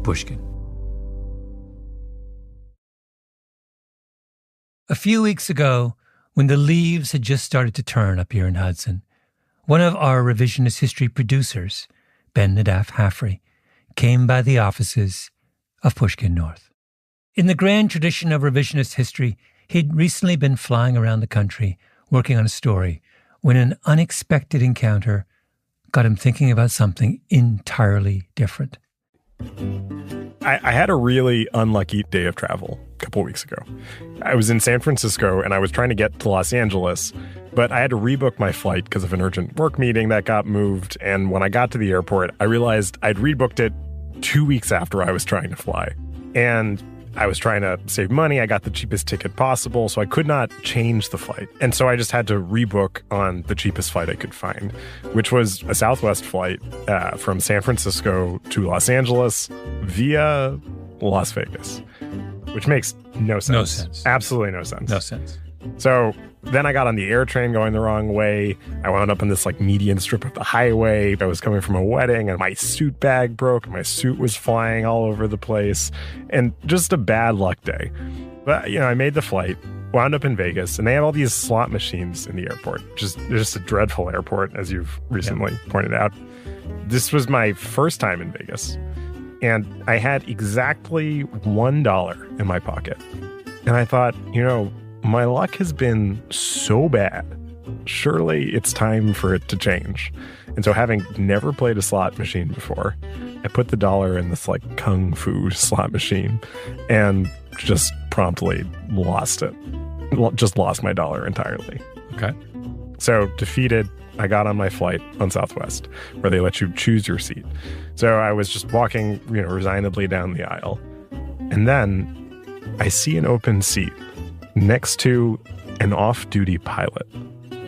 Pushkin. A few weeks ago, when the leaves had just started to turn up here in Hudson, one of our Revisionist History producers, Ben Nadaf Haffrey, came by the offices of Pushkin North. In the grand tradition of Revisionist history, he'd recently been flying around the country working on a story when an unexpected encounter got him thinking about something entirely different. I had a really unlucky day of travel a couple weeks ago. I was in San Francisco and I was trying to get to Los Angeles, but I had to rebook my flight because of an urgent work meeting that got moved. And when I got to the airport, I realized I'd rebooked it 2 weeks after I was trying to fly. And I was trying to save money. I got the cheapest ticket possible, so I could not change the flight. And so I just had to rebook on the cheapest flight I could find, which was a Southwest flight from San Francisco to Los Angeles via Las Vegas, which makes no sense. No sense. Absolutely no sense. No sense. So then I got on the air train going the wrong way. I wound up on this median strip of the highway. I was coming from a wedding and my suit bag broke. My suit was flying all over the place and just a bad luck day. But, I made the flight, wound up in Vegas, and they have all these slot machines in the airport. Just a dreadful airport, as you've recently pointed out. This was my first time in Vegas, and I had exactly $1 in my pocket. And I thought, my luck has been so bad. Surely it's time for it to change. And so having never played a slot machine before, I put the $1 in this kung fu slot machine and just promptly lost it. Just lost my $1 entirely. Okay. So defeated, I got on my flight on Southwest where they let you choose your seat. So I was just walking, resignedly down the aisle. And then I see an open seat next to an off-duty pilot,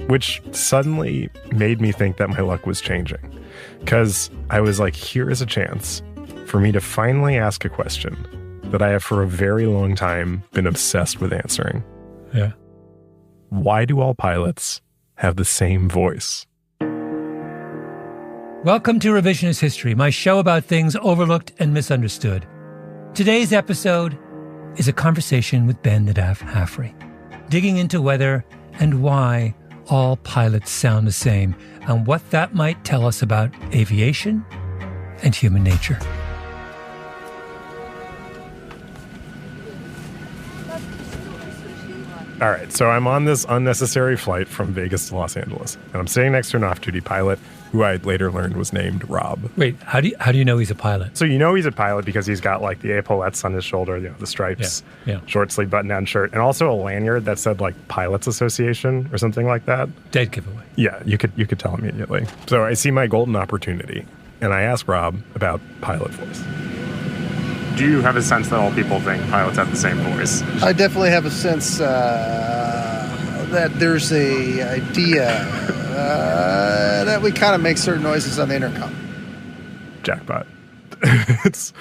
which suddenly made me think that my luck was changing. Because I was like, here is a chance for me to finally ask a question that I have for a very long time been obsessed with answering. Yeah. Why do all pilots have the same voice? Welcome to Revisionist History, my show about things overlooked and misunderstood. Today's episode is a conversation with Ben Nadaf Haffrey, digging into whether and why all pilots sound the same and what that might tell us about aviation and human nature. All right, so I'm on this unnecessary flight from Vegas to Los Angeles, and I'm sitting next to an off-duty pilot who I later learned was named Rob. Wait, how do you know he's a pilot? So he's a pilot because he's got the epaulettes on his shoulder, the stripes, short sleeve button-down shirt, and also a lanyard that said Pilots Association or something like that. Dead giveaway. Yeah, you could tell immediately. So I see my golden opportunity, and I ask Rob about pilot voice. Do you have a sense that all people think pilots have the same voice? I definitely have a sense that there's a idea that we kind of make certain noises on the intercom. Jackpot. It's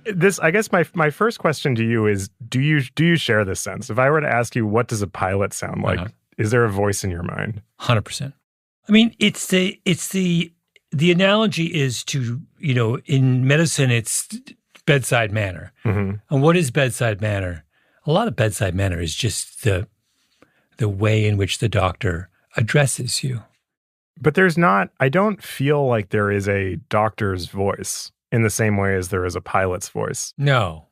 this. I guess my first question to you is: Do you share this sense? If I were to ask you, what does a pilot sound like? Is there a voice in your mind? 100%. I mean, it's the analogy is to in medicine it's bedside manner. Mm-hmm. And what is bedside manner? A lot of bedside manner is just the way in which the doctor addresses you. But I don't feel like there is a doctor's voice in the same way as there is a pilot's voice. No.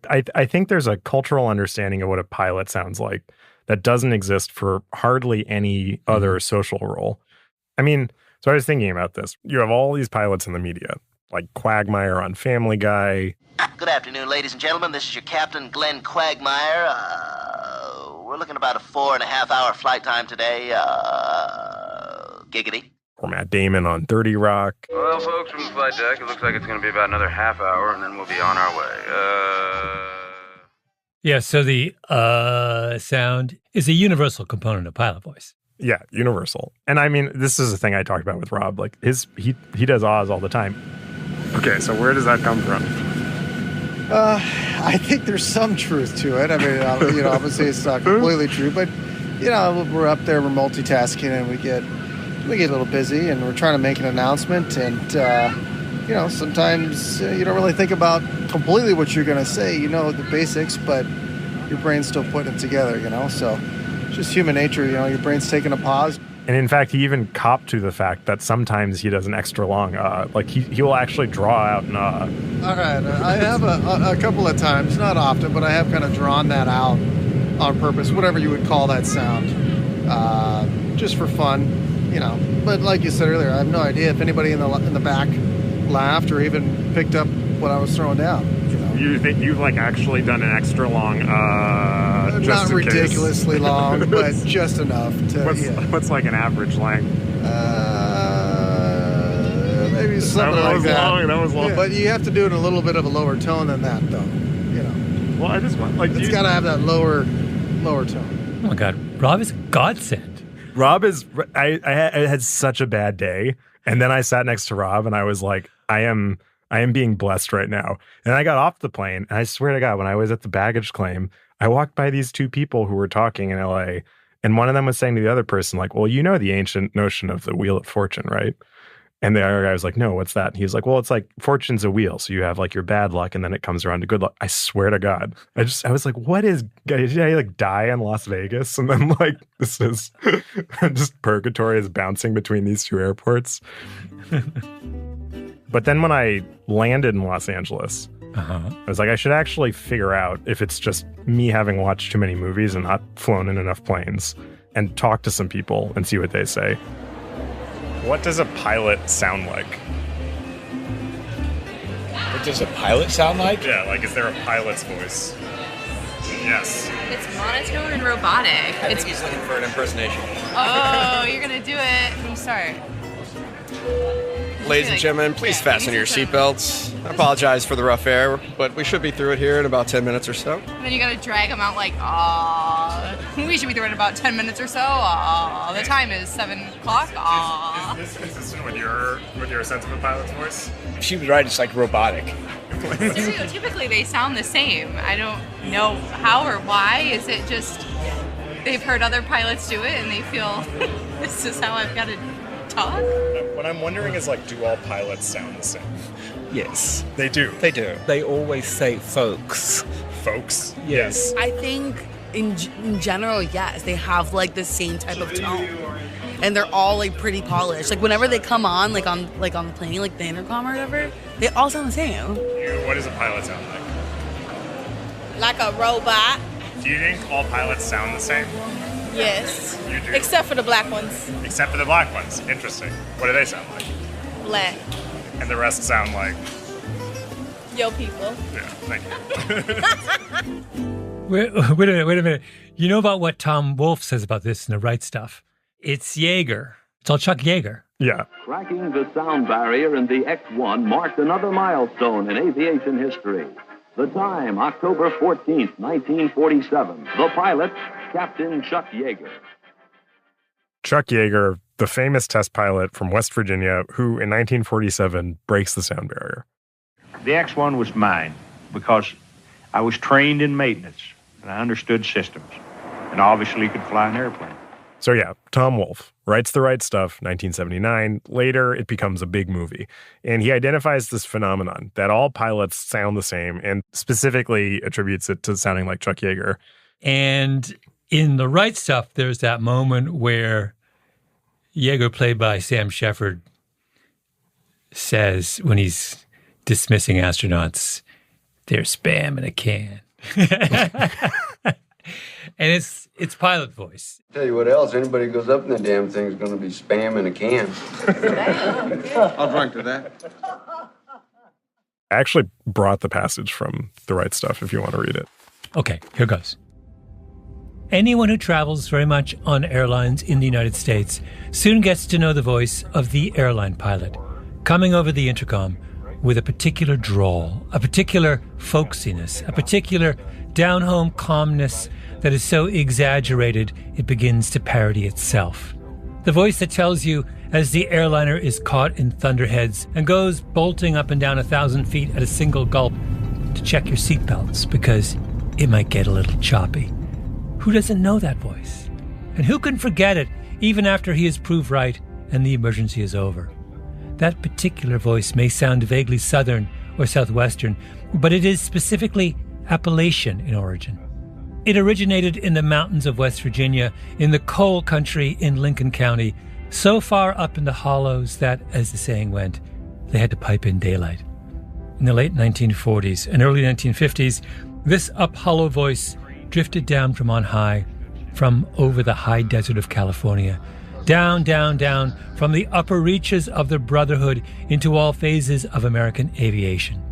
I think there's a cultural understanding of what a pilot sounds like that doesn't exist for hardly any other social role. I mean, so I was thinking about this. You have all these pilots in the media, like Quagmire on Family Guy. Good afternoon, ladies and gentlemen. This is your captain, Glenn Quagmire. We're looking at about a 4.5-hour flight time today. Giggity. Or Matt Damon on 30 Rock. Well, folks, from the flight deck, it looks like it's going to be about another half hour, and then we'll be on our way. Yeah, so the sound is a universal component of pilot voice. Yeah, universal. And I mean, this is a thing I talked about with Rob. He does Oz all the time. Okay, so where does that come from? I think there's some truth to it. I mean, obviously it's not completely true, but we're up there, we're multitasking, and we get a little busy, and we're trying to make an announcement, and sometimes you don't really think about completely what you're going to say. You know the basics, but your brain's still putting it together, So it's just human nature, your brain's taking a pause. And in fact, he even copped to the fact that sometimes he does an extra long, he will actually draw out an All right, I have a couple of times, not often, but I have kind of drawn that out on purpose, whatever you would call that sound, just for fun, But like you said earlier, I have no idea if anybody in the back laughed or even picked up what I was throwing down. You think you've actually done an extra long, just not ridiculously long, but just enough to. What's an average length? Maybe something like that. That was long. Yeah, but you have to do it in a little bit of a lower tone than that, though. Well, I just want it's got to have that lower tone. Oh my God, Rob is a godsend. Rob is. I had such a bad day, and then I sat next to Rob, and I was like, I am being blessed right now. And I got off the plane, and I swear to God, when I was at the baggage claim, I walked by these two people who were talking in LA, and one of them was saying to the other person, well, the ancient notion of the Wheel of Fortune, right? And the other guy was like, no, what's that? And he was like, well, it's like fortune's a wheel. So you have your bad luck, and then it comes around to good luck. I swear to God. I was like, what is, did I die in Las Vegas? And then this is just purgatory is bouncing between these two airports. But then when I landed in Los Angeles, I was like, I should actually figure out if it's just me having watched too many movies and not flown in enough planes, and talk to some people and see what they say. What does a pilot sound like? What does a pilot sound like? Yeah, is there a pilot's voice? Yes. It's monotone and robotic. I think he's looking for an impersonation. Oh, you're going to do it. From start. Ladies and gentlemen, please fasten your seatbelts. I apologize for the rough air, but we should be through it here in about 10 minutes or so. And then you gotta drag them out aww. We should be through it in about 10 minutes or so. Aww. The time is 7 o'clock. Aww. Is this consistent with your sense of a pilot's voice? She was right, it's robotic. Typically they sound the same. I don't know how or why. Is it just they've heard other pilots do it and they feel this is how I've got to talk? What I'm wondering is, do all pilots sound the same? Yes. They do? They do. They always say folks. Folks? Yes. I think in general, yes. They have, the same type of tone. And they're all, pretty polished. Whenever they come on, on the plane, the intercom or whatever, they all sound the same. What does a pilot sound like? Like a robot. Do you think all pilots sound the same? Yes. You do? Except for the black ones. Except for the black ones. Interesting. What do they sound like? Black. And the rest sound like? Yo people. Yeah, thank you. Wait a minute. You know about what Tom Wolfe says about this in The Right Stuff? It's Yeager. It's all Chuck Yeager. Yeah. Cracking the sound barrier in the X-1 marked another milestone in aviation history. The time, October 14th, 1947. The pilot, Captain Chuck Yeager. Chuck Yeager, the famous test pilot from West Virginia, who in 1947 breaks the sound barrier. The X-1 was mine because I was trained in maintenance and I understood systems and obviously could fly an airplane. So yeah, Tom Wolfe writes The Right Stuff, 1979. Later, it becomes a big movie. And he identifies this phenomenon that all pilots sound the same and specifically attributes it to sounding like Chuck Yeager. And in The Right Stuff, there's that moment where Yeager, played by Sam Shepard, says when he's dismissing astronauts, they're spam in a can. And it's pilot voice. Tell you what else, anybody who goes up in that damn thing is going to be spam in a can. I'll drink to that. I actually brought the passage from The Right Stuff if you want to read it. Okay, here goes. Anyone who travels very much on airlines in the United States soon gets to know the voice of the airline pilot, coming over the intercom with a particular drawl, a particular folksiness, a particular down-home calmness that is so exaggerated it begins to parody itself. The voice that tells you as the airliner is caught in thunderheads and goes bolting up and down 1,000 feet at a single gulp to check your seatbelts because it might get a little choppy. Who doesn't know that voice? And who can forget it even after he is proved right and the emergency is over? That particular voice may sound vaguely Southern or Southwestern, but it is specifically Appalachian in origin. It originated in the mountains of West Virginia, in the coal country in Lincoln County, so far up in the hollows that, as the saying went, they had to pipe in daylight. In the late 1940s and early 1950s, this up-hollow voice drifted down from on high, from over the high desert of California, down, down, down, from the upper reaches of the Brotherhood into all phases of American aviation.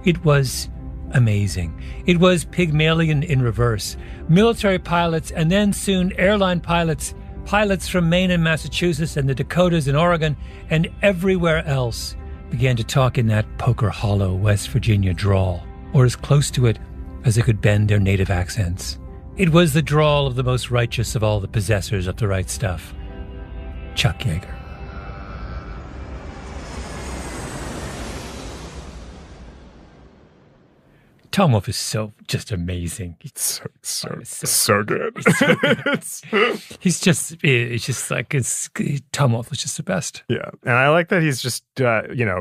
It was amazing. It was Pygmalion in reverse. Military pilots and then soon airline pilots, pilots from Maine and Massachusetts and the Dakotas and Oregon and everywhere else began to talk in that Poker Hollow West Virginia drawl, or as close to it as they could bend their native accents. It was the drawl of the most righteous of all the possessors of the right stuff, Chuck Yeager. Tom Wolfe is so just amazing. So good. He's just, it's just like, Tom Wolfe is just the best. Yeah. And I like that he's just,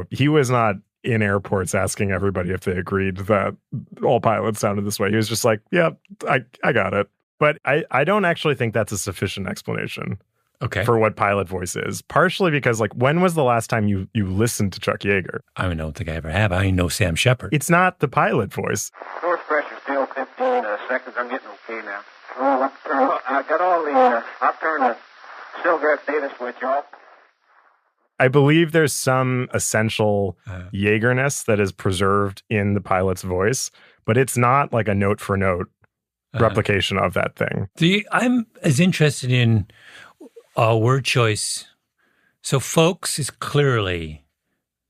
he was not in airports asking everybody if they agreed that all pilots sounded this way. He was just like, yeah, I got it. But I don't actually think that's a sufficient explanation. Okay. For what pilot voice is. Partially because, like, when was the last time you listened to Chuck Yeager? I don't think I ever have. I only know Sam Shepard. It's not the pilot voice. Source pressure still 15 seconds. I'm getting okay now. I got all the, I'll turn the Stilgraph data switch off. I believe there's some essential Yeagerness that is preserved in the pilot's voice, but it's not like a note for note replication of that thing. I'm as interested in word choice. So folks is clearly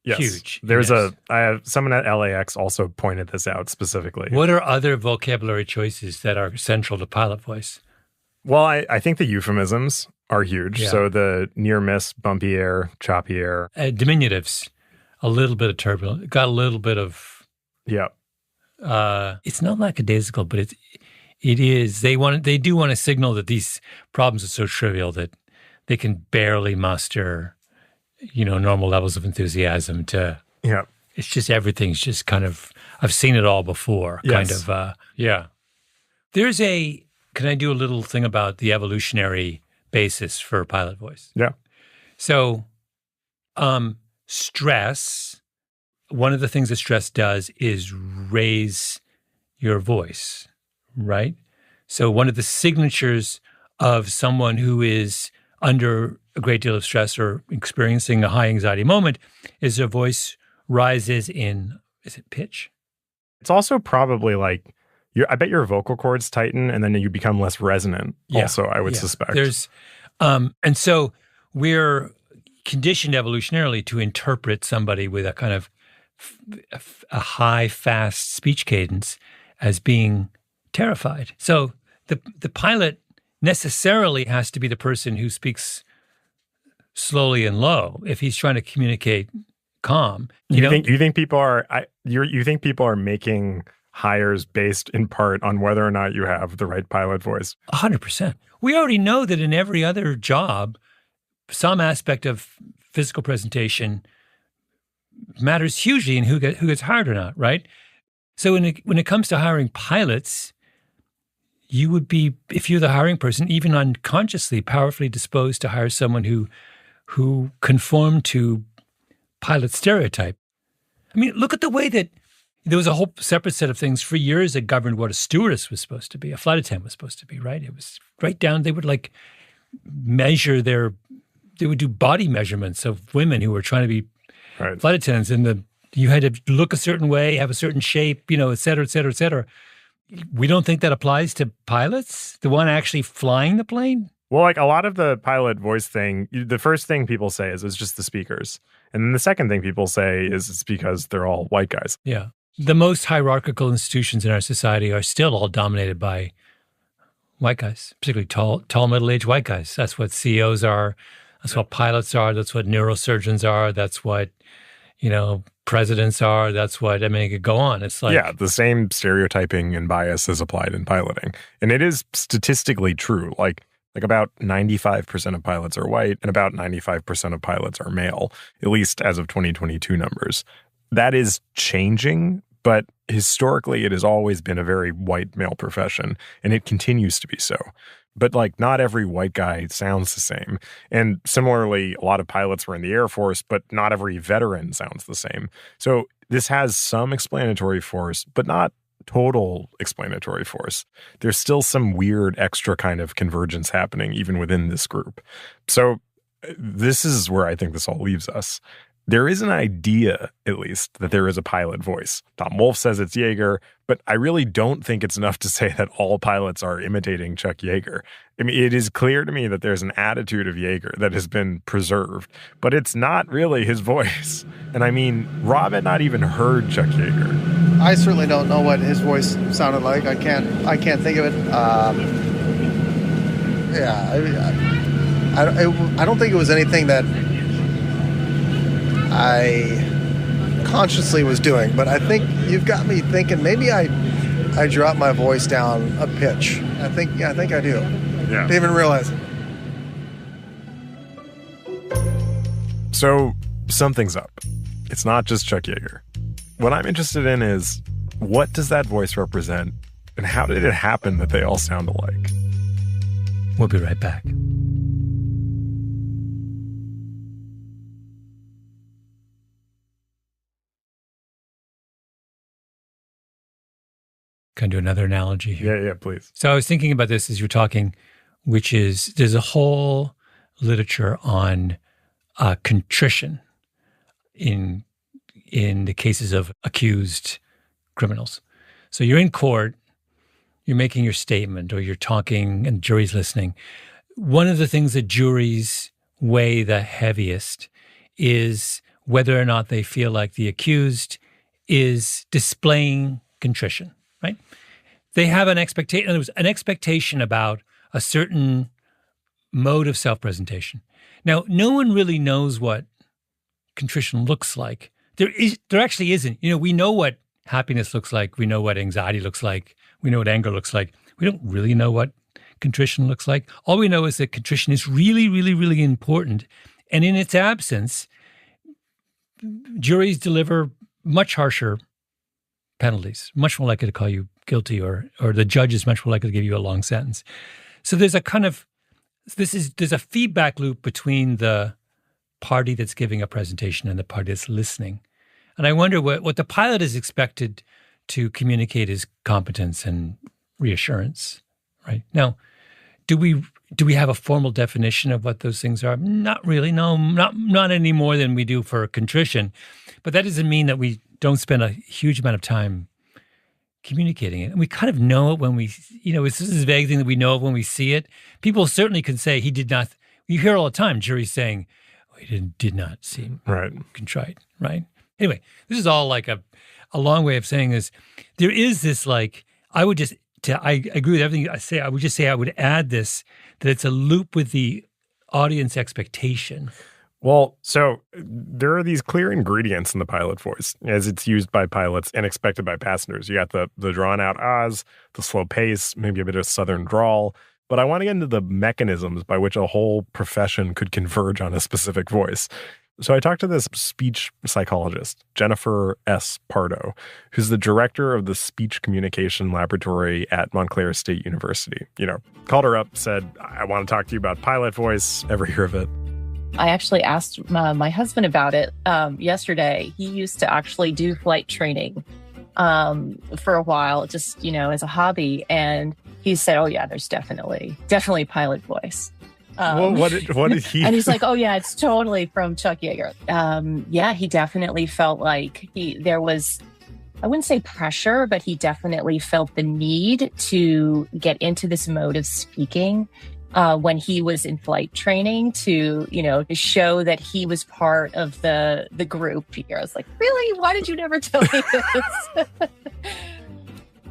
huge. There's I have someone at LAX also pointed this out specifically. What are other vocabulary choices that are central to pilot voice? Well, I think the euphemisms are huge. Yeah. So the near miss, bumpy air, choppy air. Diminutives, a little bit of turbulence, got a little bit of. Yeah. It's not lackadaisical, but it is. They do want to signal that these problems are so trivial that they can barely muster, normal levels of enthusiasm to. Yeah. It's just everything's just kind of. I've seen it all before. Yes. Kind of. Yeah. There's Can I do a little thing about the evolutionary basis for pilot voice? Yeah. So, stress. One of the things that stress does is raise your voice. Right? So one of the signatures of someone who is under a great deal of stress or experiencing a high anxiety moment is their voice rises in, is it pitch? It's also probably like, I bet your vocal cords tighten and then you become less resonant. Yeah. Also, I would suspect. There's, and so we're conditioned evolutionarily to interpret somebody with a kind of a high, fast speech cadence as being terrified. So the pilot necessarily has to be the person who speaks slowly and low if he's trying to communicate calm. You think people are you think people are making hires based in part on whether or not you have the right pilot voice? 100%. We already know that in every other job, some aspect of physical presentation matters hugely in who gets hired or not, right? So when it comes to hiring pilots, you would be, if you're the hiring person, even unconsciously, powerfully disposed to hire someone who conformed to pilot stereotype. I mean, look at the way that there was a whole separate set of things for years that governed what a stewardess was supposed to be, a flight attendant was supposed to be, right? It was right down, they would like measure they would do body measurements of women who were trying to be flight attendants, and you had to look a certain way, have a certain shape, et cetera, et cetera, et cetera. We don't think that applies to pilots, the one actually flying the plane? Well, like a lot of the pilot voice thing, the first thing people say is it's just the speakers. And then the second thing people say is it's because they're all white guys. Yeah. The most hierarchical institutions in our society are still all dominated by white guys, particularly tall middle-aged white guys. That's what CEOs are. That's what pilots are. That's what neurosurgeons are. That's what, presidents are. That's what, it could go on. It's like... Yeah, the same stereotyping and bias is applied in piloting. And it is statistically true. Like, Like about 95% of pilots are white and about 95% of pilots are male, at least as of 2022 numbers. That is changing, but historically it has always been a very white male profession, and it continues to be so. But like not every white guy sounds the same. And similarly, a lot of pilots were in the Air Force, but not every veteran sounds the same. So this has some explanatory force, but not total explanatory force. There's still some weird extra kind of convergence happening even within this group. So this is where I think this all leaves us. There is an idea, at least, that there is a pilot voice. Tom Wolfe says it's Yeager, but I really don't think it's enough to say that all pilots are imitating Chuck Yeager. I mean, it is clear to me that there's an attitude of Yeager that has been preserved, but it's not really his voice. And I mean, Rob had not even heard Chuck Yeager. I certainly don't know what his voice sounded like. I can't think of it. I don't think it was anything that I consciously was doing, but I think you've got me thinking maybe I dropped my voice down a pitch. I think I do. Yeah. Didn't even realize it. So something's up. It's not just Chuck Yeager. What I'm interested in is, what does that voice represent, and how did it happen that they all sound alike? We'll be right back. Can I do another analogy here? Yeah, please. So I was thinking about this as you were talking, which is there's a whole literature on contrition in the cases of accused criminals. So you're in court, you're making your statement, or you're talking and the jury's listening. One of the things that juries weigh the heaviest is whether or not they feel like the accused is displaying contrition. Right? They have an expectation. There was an expectation about a certain mode of self-presentation. Now, no one really knows what contrition looks like. There actually isn't. We know what happiness looks like. We know what anxiety looks like. We know what anger looks like. We don't really know what contrition looks like. All we know is that contrition is really, really, really important. And in its absence, juries deliver much harsher penalties, much more likely to call you guilty, or the judge is much more likely to give you a long sentence. So there's a feedback loop between the party that's giving a presentation and the party that's listening. And I wonder what the pilot is expected to communicate is competence and reassurance, right? Now, do we have a formal definition of what those things are? Not really, no, not any more than we do for contrition. But that doesn't mean that we don't spend a huge amount of time communicating it. And we kind of know it when we, it's this vague thing that we know of when we see it. People certainly can say he did not, you hear all the time, juries saying, he did not seem contrite, right? Anyway, this is all like a long way of saying this. There is this I agree with everything I say. I would add this, that it's a loop with the audience expectation. Well, so there are these clear ingredients in the pilot voice as it's used by pilots and expected by passengers. You got the drawn-out ahs, the slow pace, maybe a bit of southern drawl. But I want to get into the mechanisms by which a whole profession could converge on a specific voice. So I talked to this speech psychologist, Jennifer S. Pardo, who's the director of the Speech Communication Laboratory at Montclair State University. Called her up, said, I want to talk to you about pilot voice. Ever hear of it? I actually asked my husband about it yesterday. He used to actually do flight training for a while, just, as a hobby. And he said, oh, yeah, there's definitely pilot voice. What did he? And he's like, oh, yeah, it's totally from Chuck Yeager. Yeah, he definitely felt like there was, I wouldn't say pressure, but he definitely felt the need to get into this mode of speaking when he was in flight training to show that he was part of the group here. I was like, really? Why did you never tell me this?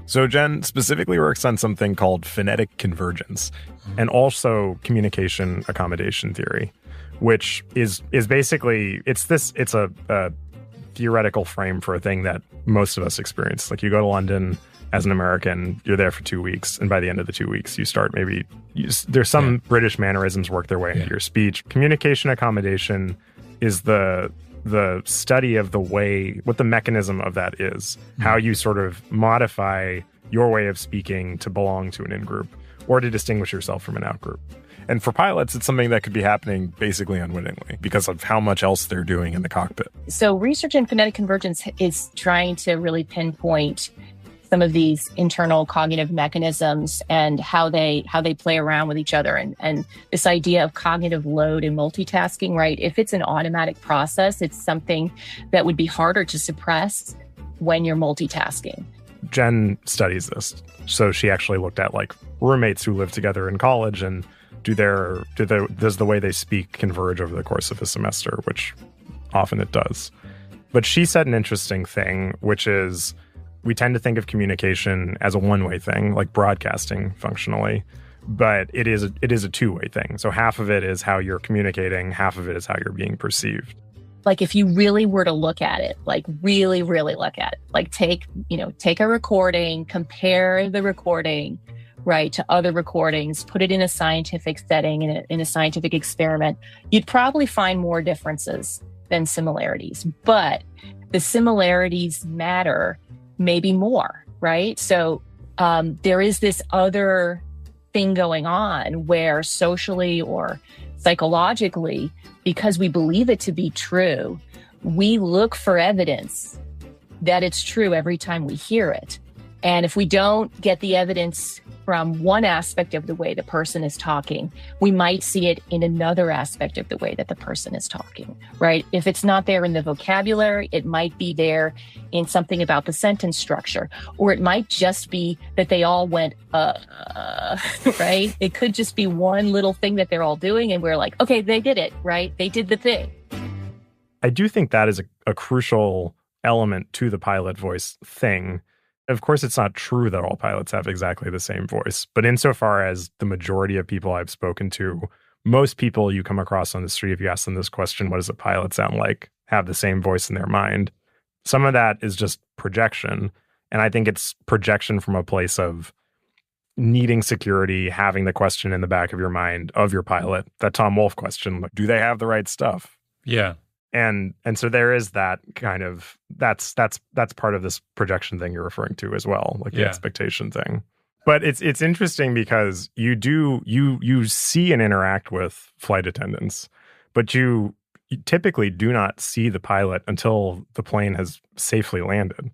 So Jen specifically works on something called phonetic convergence and also communication accommodation theory, which is basically, it's a theoretical frame for a thing that most of us experience. Like you go to London, as an American, you're there for 2 weeks, and by the end of the 2 weeks, you start there's some British mannerisms work their way into your speech. Communication accommodation is the study of what the mechanism of that is, how you sort of modify your way of speaking to belong to an in-group or to distinguish yourself from an out-group. And for pilots, it's something that could be happening basically unwittingly because of how much else they're doing in the cockpit. So research in phonetic convergence is trying to really pinpoint some of these internal cognitive mechanisms and how they play around with each other. And this idea of cognitive load and multitasking, right? If it's an automatic process, it's something that would be harder to suppress when you're multitasking. Jen studies this. So she actually looked at like roommates who live together in college and does the way they speak converge over the course of a semester, which often it does. But she said an interesting thing, which is we tend to think of communication as a one-way thing, like broadcasting functionally, but it is a two-way thing. So half of it is how you're communicating, half of it is how you're being perceived. Like if you really were to look at it, like really, really look at it, like take a recording, compare the recording, right, to other recordings, put it in a scientific setting, in a scientific experiment, you'd probably find more differences than similarities. But the similarities matter maybe more, right? So there is this other thing going on where socially or psychologically, because we believe it to be true, we look for evidence that it's true every time we hear it. And if we don't get the evidence from one aspect of the way the person is talking, we might see it in another aspect of the way that the person is talking, right? If it's not there in the vocabulary, it might be there in something about the sentence structure, or it might just be that they all went, right? It could just be one little thing that they're all doing, and we're like, okay, they did it, right? They did the thing. I do think that is a crucial element to the pilot voice thing. Of course, it's not true that all pilots have exactly the same voice, but insofar as the majority of people I've spoken to, most people you come across on the street, if you ask them this question, what does a pilot sound like, have the same voice in their mind. Some of that is just projection. And I think it's projection from a place of needing security, having the question in the back of your mind of your pilot, that Tom Wolfe question, like, do they have the right stuff? Yeah. And so there is that kind of, that's part of this projection thing you're referring to as well, like the expectation thing. But it's interesting because you see and interact with flight attendants, but you typically do not see the pilot until the plane has safely landed.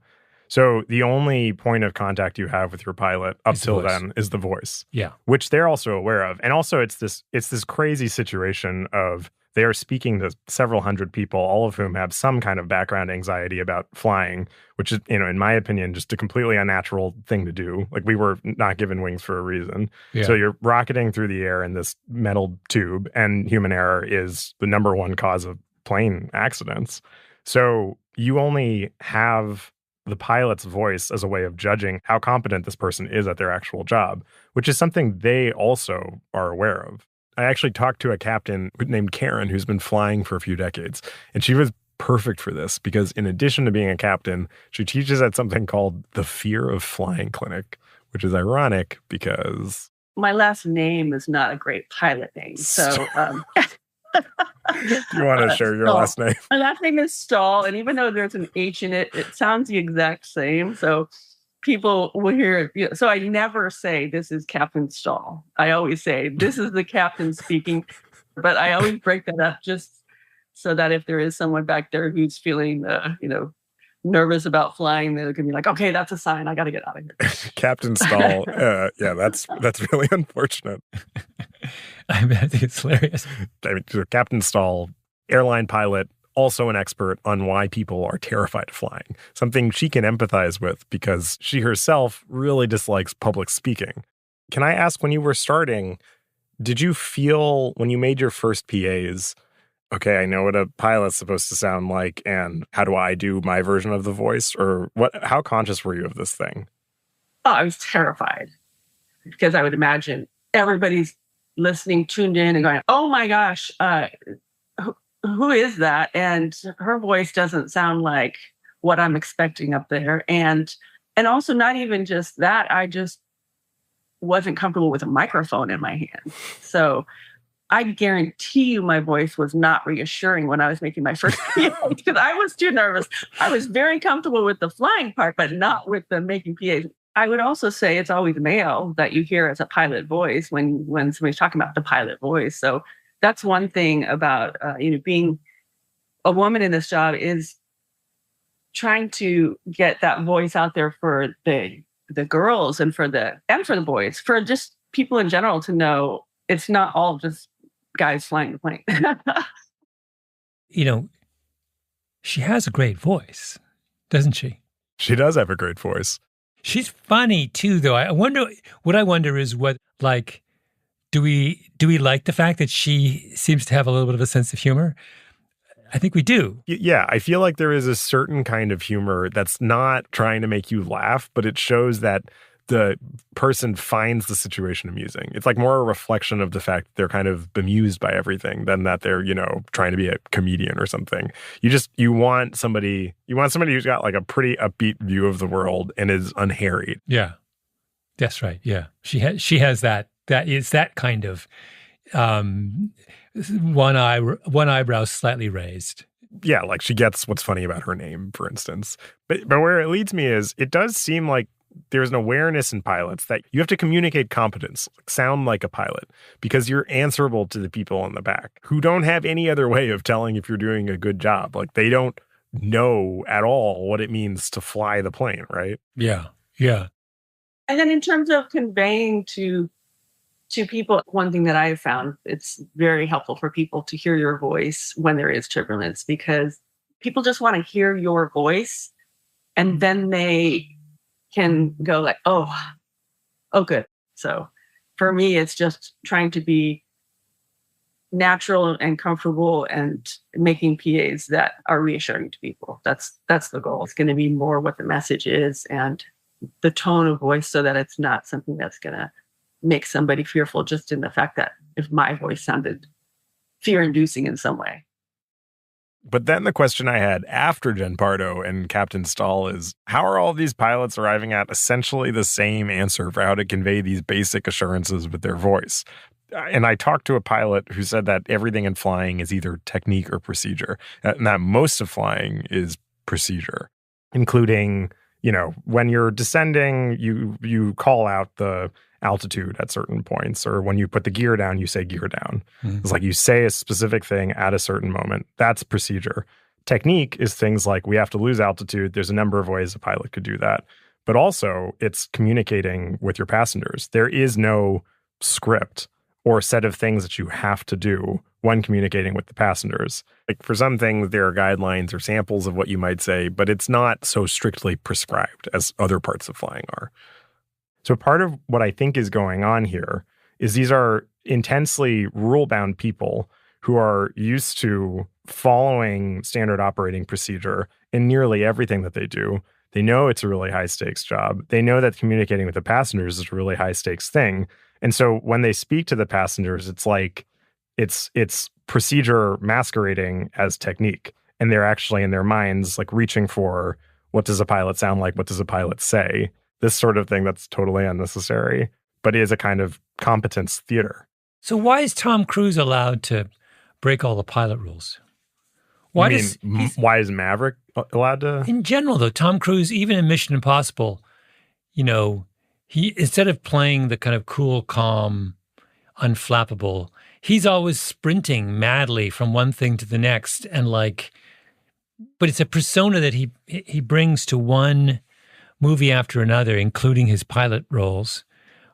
So the only point of contact you have with your pilot up till then is the voice. Yeah. Which they're also aware of. And also it's this crazy situation of they are speaking to several hundred people, all of whom have some kind of background anxiety about flying, which is, in my opinion, just a completely unnatural thing to do. Like, we were not given wings for a reason. Yeah. So you're rocketing through the air in this metal tube, and human error is the number one cause of plane accidents. So you only have the pilot's voice as a way of judging how competent this person is at their actual job, which is something they also are aware of. I actually talked to a captain named Karen who's been flying for a few decades, and she was perfect for this because in addition to being a captain, she teaches at something called the Fear of Flying Clinic, which is ironic because... My last name is not a great pilot name, so... You want to share your last name? My last name is Stahl, and even though there's an H in it, it sounds the exact same, so... People will hear it. So I never say this is Captain Stahl. I always say this is the captain speaking, but I always break that up just so that if there is someone back there who's feeling, nervous about flying, they're gonna be like, okay, that's a sign. I got to get out of here. Captain Stahl. Yeah, that's really unfortunate. I think it's hilarious. Captain Stahl, airline pilot, also an expert on why people are terrified of flying, something she can empathize with because she herself really dislikes public speaking. Can I ask, when you were starting, did you feel when you made your first PAs, okay, I know what a pilot's supposed to sound like, and how do I do my version of the voice? Or how conscious were you of this thing? Oh, I was terrified because I would imagine everybody's listening, tuned in and going, oh my gosh, who is that? And her voice doesn't sound like what I'm expecting up there. And And also not even just that, I just wasn't comfortable with a microphone in my hand. So I guarantee you my voice was not reassuring when I was making my first PA because I was too nervous. I was very comfortable with the flying part, but not with the making PAs. I would also say it's always male that you hear as a pilot voice when somebody's talking about the pilot voice. So that's one thing about being a woman in this job is trying to get that voice out there for the girls and for the boys, for just people in general to know it's not all just guys flying the plane. She has a great voice, doesn't she? She does have a great voice. She's funny too, though. I wonder is what, like, do we like the fact that she seems to have a little bit of a sense of humor? I think we do. Yeah, I feel like there is a certain kind of humor that's not trying to make you laugh, but it shows that the person finds the situation amusing. It's like more a reflection of the fact that they're kind of bemused by everything than that they're, trying to be a comedian or something. You want somebody who's got like a pretty upbeat view of the world and is unharried. Yeah. That's right. Yeah. She has that is that kind of one eyebrow slightly raised. Yeah, like she gets what's funny about her name, for instance. But where it leads me is it does seem like there's an awareness in pilots that you have to communicate competence, sound like a pilot, because you're answerable to the people in the back who don't have any other way of telling if you're doing a good job. Like they don't know at all what it means to fly the plane, right? Yeah, yeah. And then in terms of conveying to people, one thing that I've found, it's very helpful for people to hear your voice when there is turbulence, because people just want to hear your voice and then they can go like, oh, good. So for me, it's just trying to be natural and comfortable and making PAs that are reassuring to people. That's the goal. It's going to be more what the message is and the tone of voice so that it's not something that's going to make somebody fearful just in the fact that if my voice sounded fear-inducing in some way. But then the question I had after Jen Pardo and Captain Stahl is, how are all these pilots arriving at essentially the same answer for how to convey these basic assurances with their voice? And I talked to a pilot who said that everything in flying is either technique or procedure, and that most of flying is procedure, including, when you're descending, you call out the altitude at certain points, or when you put the gear down, you say gear down. Mm-hmm. It's like you say a specific thing at a certain moment. That's procedure. Technique is things like we have to lose altitude. There's a number of ways a pilot could do that. But also it's communicating with your passengers. There is no script or set of things that you have to do when communicating with the passengers. Like for some things, there are guidelines or samples of what you might say, but it's not so strictly prescribed as other parts of flying are. So part of what I think is going on here is these are intensely rule-bound people who are used to following standard operating procedure in nearly everything that they do. They know it's a really high-stakes job. They know that communicating with the passengers is a really high-stakes thing. And so when they speak to the passengers, it's like it's procedure masquerading as technique. And they're actually in their minds like reaching for, what does a pilot sound like? What does a pilot say? This sort of thing that's totally unnecessary, but is a kind of competence theater. So why is Tom Cruise allowed to break all the pilot rules? Why is Maverick allowed to? In general, though, Tom Cruise, even in Mission Impossible, he instead of playing the kind of cool, calm, unflappable, he's always sprinting madly from one thing to the next, and but it's a persona that he brings to one movie after another, including his pilot roles,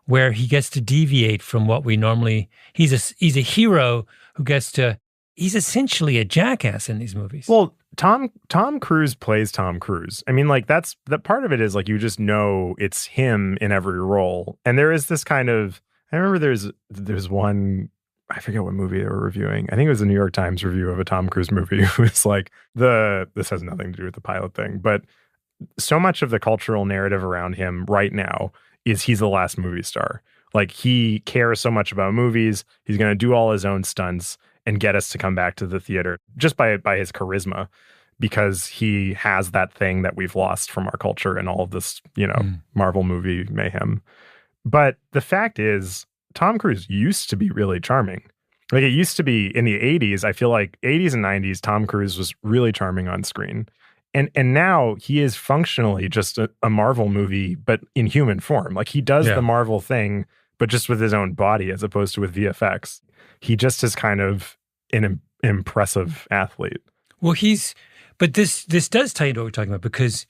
where he gets to deviate from what we normally. He's a hero who gets to. He's essentially a jackass in these movies. Well, Tom Cruise plays Tom Cruise. I mean, that part of it is you just know it's him in every role, and there is this kind of. I remember there's one. I forget what movie they were reviewing. I think it was a New York Times review of a Tom Cruise movie. It was this has nothing to do with the pilot thing, but so much of the cultural narrative around him right now is he's the last movie star. He cares so much about movies. He's going to do all his own stunts and get us to come back to the theater just by his charisma. because he has that thing that we've lost from our culture and all of this, Marvel movie mayhem. But the fact is, Tom Cruise used to be really charming. Like, it used to be in the 80s, I feel like 80s and 90s, Tom Cruise was really charming on screen. And now he is functionally just a Marvel movie, but in human form. Like, he does the Marvel thing, but just with his own body as opposed to with VFX. He just is kind of an impressive athlete. Well, but this does tie into what we're talking about, because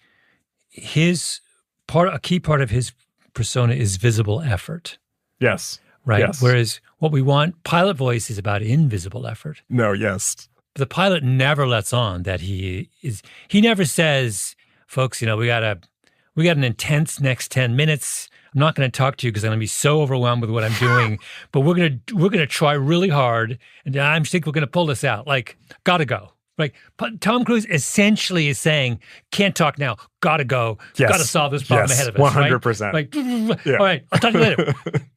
a key part of his persona is visible effort. Yes. Right? Yes. Whereas what we want, pilot voice is about invisible effort. No, yes. The pilot never lets on that he never says, folks, we got an intense next 10 minutes. I'm not going to talk to you because I'm going to be so overwhelmed with what I'm doing, but we're going to try really hard, and I think we're going to pull this out. Like, gotta go. Like, Tom Cruise essentially is saying, can't talk now, gotta go, gotta solve this problem ahead of us. 100%. Right? Like, all right, I'll talk to you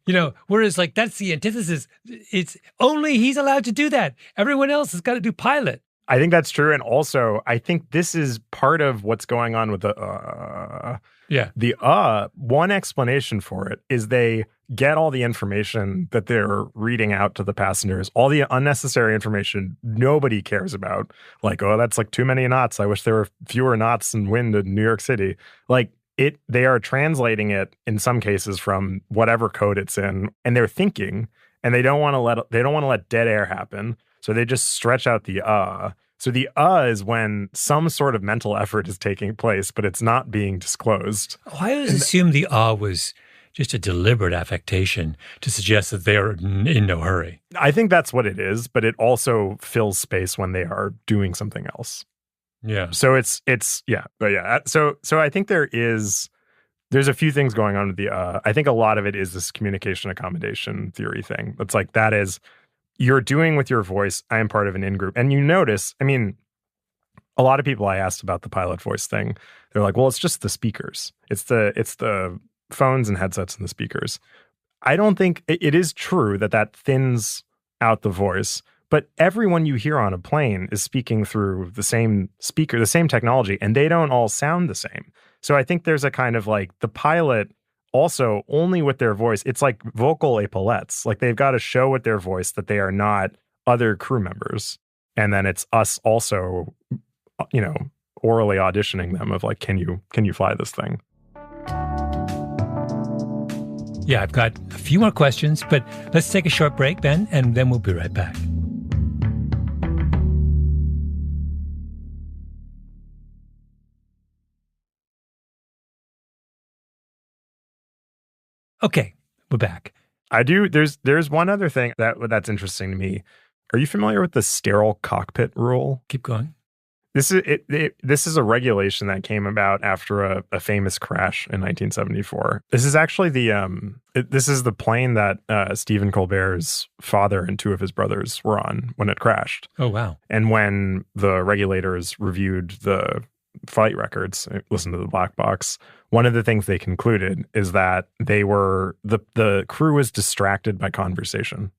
later. Whereas, like, that's the antithesis. It's only he's allowed to do that. Everyone else has got to do pilot. I think that's true. And also, I think this is part of what's going on with one explanation for it is they get all the information that they're reading out to the passengers, all the unnecessary information nobody cares about. Like, oh, that's like too many knots. I wish there were fewer knots and wind in New York City. Like, they are translating it in some cases from whatever code it's in, and they're thinking, and they don't want to let dead air happen. So they just stretch out the So the is when some sort of mental effort is taking place, but it's not being disclosed. Oh, I always assumed the was just a deliberate affectation to suggest that they are in no hurry. I think that's what it is, but it also fills space when they are doing something else. Yeah. So So I think there's a few things going on with the I think a lot of it is this communication accommodation theory thing. It's like, that is, you're doing with your voice, I am part of an in-group. And you notice, I mean, a lot of people I asked about the pilot voice thing, they're like, well, it's just the speakers. It's the phones and headsets and the speakers. I don't think it is true that thins out the voice, but everyone you hear on a plane is speaking through the same speaker, the same technology, and they don't all sound the same. So I think there's a kind of like the pilot also only with their voice. It's like vocal epaulettes. Like, they've got to show with their voice that they are not other crew members. And then it's us also, orally auditioning them of like, can you fly this thing? Yeah, I've got a few more questions, but let's take a short break, Ben, and then we'll be right back. Okay, we're back. I do. There's one other thing that's interesting to me. Are you familiar with the sterile cockpit rule? Keep going. This is a regulation that came about after a famous crash in 1974. This is actually this is the plane that Stephen Colbert's father and two of his brothers were on when it crashed. Oh, wow. And when the regulators reviewed the flight records, listened to the black box, one of the things they concluded is that the crew was distracted by conversation.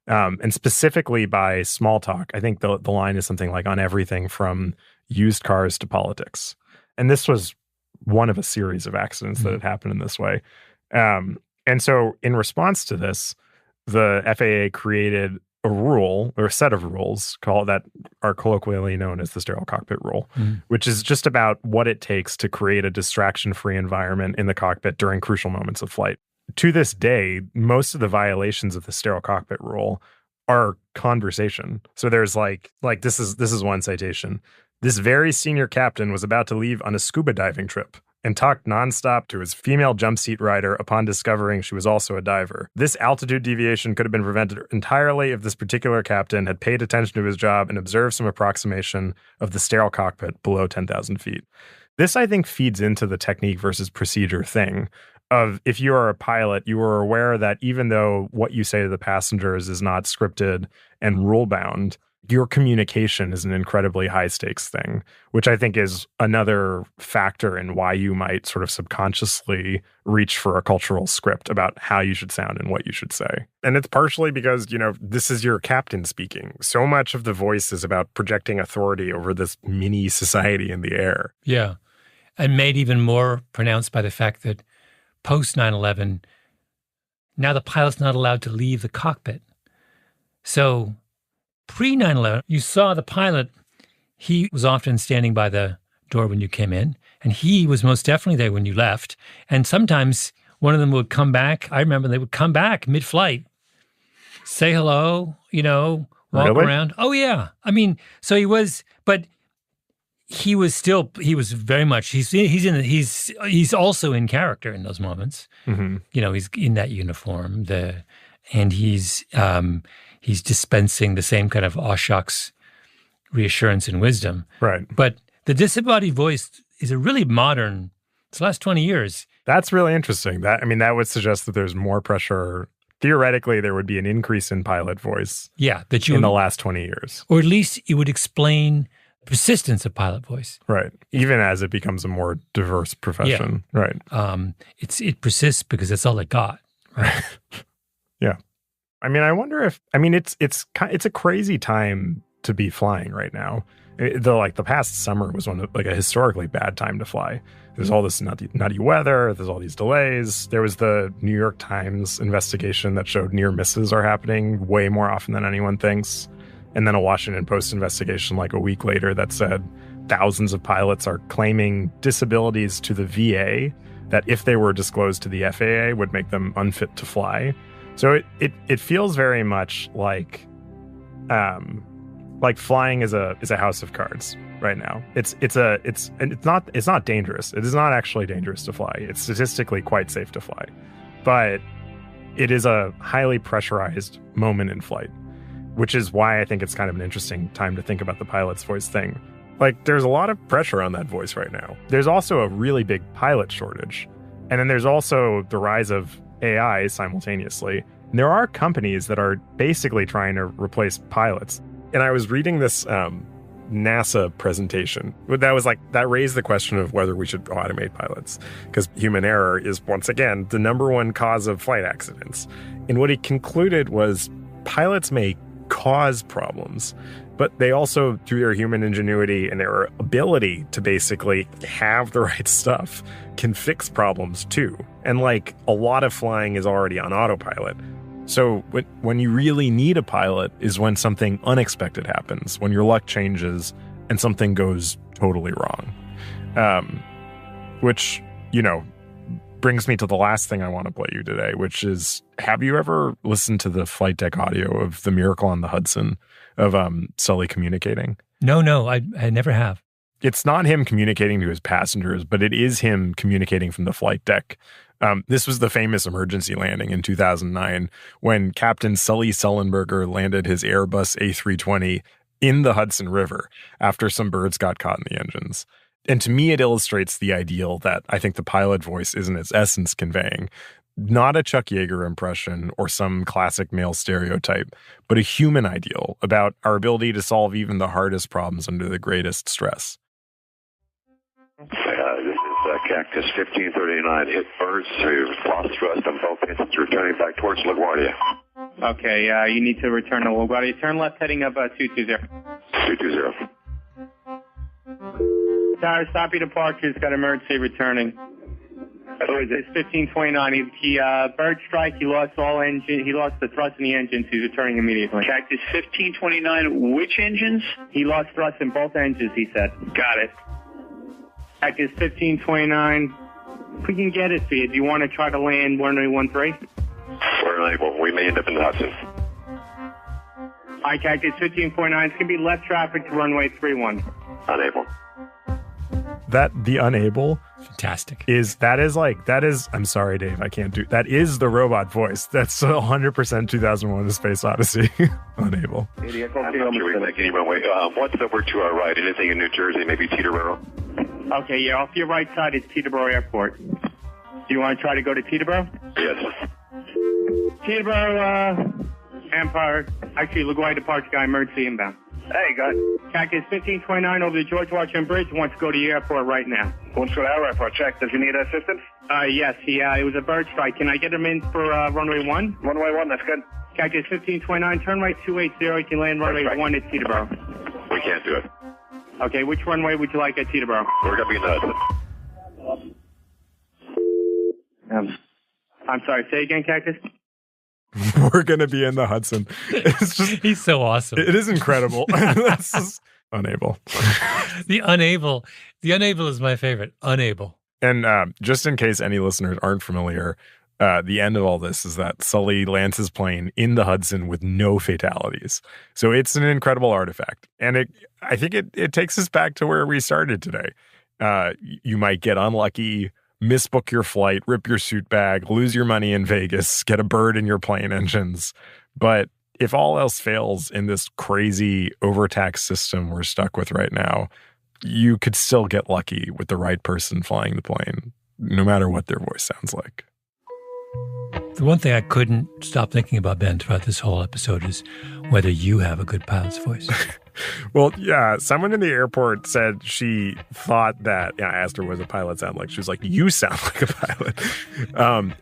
And specifically by small talk. I think the line is something like, on everything from used cars to politics. And this was one of a series of accidents that had happened in this way. And so in response to this, the FAA created a rule, or a set of rules that are colloquially known as the sterile cockpit rule, which is just about what it takes to create a distraction-free environment in the cockpit during crucial moments of flight. To this day, most of the violations of the sterile cockpit rule are conversation. So there's like this is one citation. This very senior captain was about to leave on a scuba diving trip and talked nonstop to his female jump seat rider upon discovering she was also a diver. This altitude deviation could have been prevented entirely if this particular captain had paid attention to his job and observed some approximation of the sterile cockpit below 10,000 feet. This, I think, feeds into the technique versus procedure thing of, if you are a pilot, you are aware that even though what you say to the passengers is not scripted and rule-bound, your communication is an incredibly high stakes thing, which I think is another factor in why you might sort of subconsciously reach for a cultural script about how you should sound and what you should say. And it's partially because, this is your captain speaking. So much of the voice is about projecting authority over this mini society in the air. Yeah. And made even more pronounced by the fact that post 9/11, now the pilot's not allowed to leave the cockpit. So pre 9/11, you saw the pilot, he was often standing by the door when you came in, and he was most definitely there when you left. And sometimes one of them would come back. I remember they would come back mid-flight, say hello, walk around. Oh, yeah. I mean, so he was, but he was very much, he's also in character in those moments. Mm-hmm. He's in that uniform, and he's dispensing the same kind of aw shucks reassurance and wisdom. Right. But the disembodied voice is a really modern, it's the last 20 years. That's really interesting. That would suggest that there's more pressure. Theoretically, there would be an increase in pilot voice in the last 20 years. Or at least it would explain persistence of pilot voice. Right. Even as it becomes a more diverse profession. Yeah. Right. It persists because that's all it got. Right. Yeah. I wonder if it's a crazy time to be flying right now. The past summer was a historically bad time to fly. There's all this nutty weather. There's all these delays. There was the New York Times investigation that showed near misses are happening way more often than anyone thinks. And then a Washington Post investigation a week later that said thousands of pilots are claiming disabilities to the VA that if they were disclosed to the FAA would make them unfit to fly. So it feels very much like flying is a house of cards right now. It's not dangerous. It is not actually dangerous to fly. It's statistically quite safe to fly, but it is a highly pressurized moment in flight, which is why I think it's kind of an interesting time to think about the pilot's voice thing. There's a lot of pressure on that voice right now. There's also a really big pilot shortage, and then there's also the rise of AI simultaneously. And there are companies that are basically trying to replace pilots. And I was reading this NASA presentation that raised the question of whether we should automate pilots, because human error is once again the number one cause of flight accidents. And what he concluded was pilots may cause problems, but they also, through their human ingenuity and their ability to basically have the right stuff, can fix problems too. And a lot of flying is already on autopilot. So when you really need a pilot is when something unexpected happens, when your luck changes and something goes totally wrong. Which, brings me to the last thing I want to play you today, which is, have you ever listened to the flight deck audio of The Miracle on the Hudson of Sully communicating? No, I never have. It's not him communicating to his passengers, but it is him communicating from the flight deck. This was the famous emergency landing in 2009 when Captain Sully Sullenberger landed his Airbus A320 in the Hudson River after some birds got caught in the engines. And to me, it illustrates the ideal that I think the pilot voice is in its essence conveying. Not a Chuck Yeager impression or some classic male stereotype, but a human ideal about our ability to solve even the hardest problems under the greatest stress. This is Cactus 1539. Hit birds to lost thrust on both engines, returning back towards LaGuardia. Okay, you need to return to LaGuardia. Turn left heading up 220. 220. Sorry, stop your departure. It's got emergency returning. It's 1529. He bird strike. He lost the thrust in the engines. He's returning immediately. Cactus 1529. Which engines? He lost thrust in both engines, he said. Got it. Cactus 1529. If we can get it for you, do you want to try to land 1013? We're unable. We may end up in the Hudson. All right, Cactus 1529. It's going to be left traffic to runway 31. Unable. The unable fantastic I'm sorry, Dave, I can't do that. Is the robot voice. That's 100% 2001: A Space Odyssey. Unable. I'm not sure we make any runway. What's over to our right? Anything in New Jersey? Maybe Teterboro? Okay, yeah, off your right side is Teterboro Airport. Do you want to try to go to Teterboro? Yes. Teterboro, Empire. Actually, LaGuardia departure guy, emergency inbound. Hey, guys. Cactus 1529 over the George Washington Bridge. Wants to go to the airport right now. Wants to go to our airport. Check. Does he need assistance? Yes. It was a bird strike. Can I get him in for runway 1? Runway 1, that's good. Cactus 1529, turn right 280. You can land runway 1 at Teterboro. We can't do it. Okay, which runway would you like at Teterboro? We're going to be in the Hudson. I'm sorry, say again, Cactus? We're going to be in the Hudson. It's just, he's so awesome. It is incredible. That's just unable. The unable is my favorite. Unable. And just in case any listeners aren't familiar, the end of all this is that Sully lands his plane in the Hudson with no fatalities. So it's an incredible artifact. And I think it takes us back to where we started today. You might get unlucky, misbook your flight, rip your suit bag, lose your money in Vegas, get a bird in your plane engines. But if all else fails in this crazy overtaxed system we're stuck with right now, you could still get lucky with the right person flying the plane, no matter what their voice sounds like. The one thing I couldn't stop thinking about, Ben, throughout this whole episode is whether you have a good pilot's voice. Well, yeah, someone in the airport said she thought that, I asked her what does a pilot sound like. She was like, you sound like a pilot.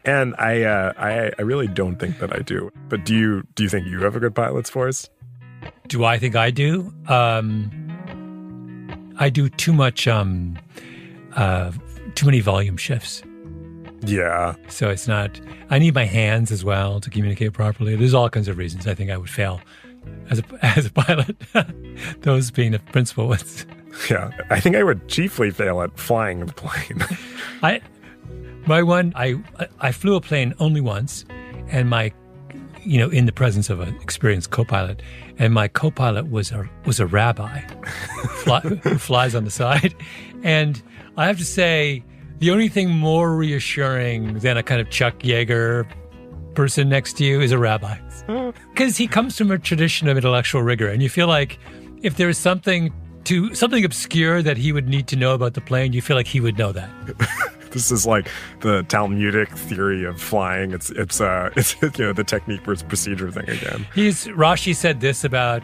And I really don't think that I do. But do you think you have a good pilot's voice? Do I think I do? I do too much, too many volume shifts. Yeah. So it's not, I need my hands as well to communicate properly. There's all kinds of reasons I think I would fail as a pilot, those being the principal ones. Yeah. I think I would chiefly fail at flying the plane. I flew a plane only once, and in the presence of an experienced co-pilot, and my co-pilot was a rabbi who flies on the side. And I have to say, the only thing more reassuring than a kind of Chuck Yeager person next to you is a rabbi. Because he comes from a tradition of intellectual rigor, and you feel like if there is something obscure that he would need to know about the plane, you feel like he would know that. This is like the Talmudic theory of flying. It's the technique versus procedure thing again. Rashi said this about,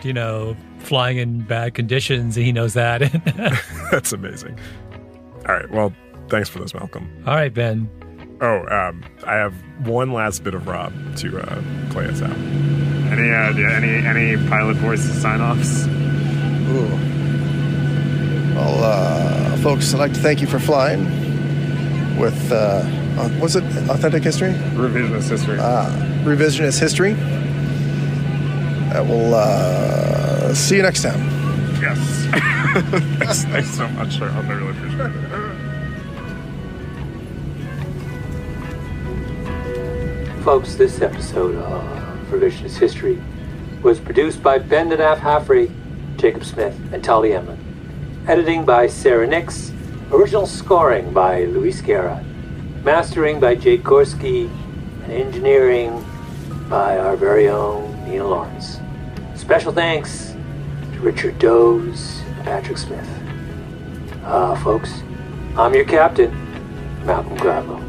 flying in bad conditions, and he knows that. That's amazing. All right, well, thanks for this, Malcolm. All right, Ben. Oh, I have one last bit of Rob to play us out. Any pilot voice sign-offs? Ooh. Well, folks, I'd like to thank you for flying with, was it Authentic History? Revisionist History. Revisionist History. We'll see you next time. Yes. Thanks so much, sir. I really appreciate it. Folks, this episode of Revisionist History was produced by Ben Haffrey, Jacob Smith, and Tali Emlin. Editing by Sarah Nix. Original scoring by Luis Guerra. Mastering by Jake Gorski. And engineering by our very own Neil Lawrence. Special thanks to Richard Doze and Patrick Smith. Folks, I'm your captain, Malcolm Gladwell.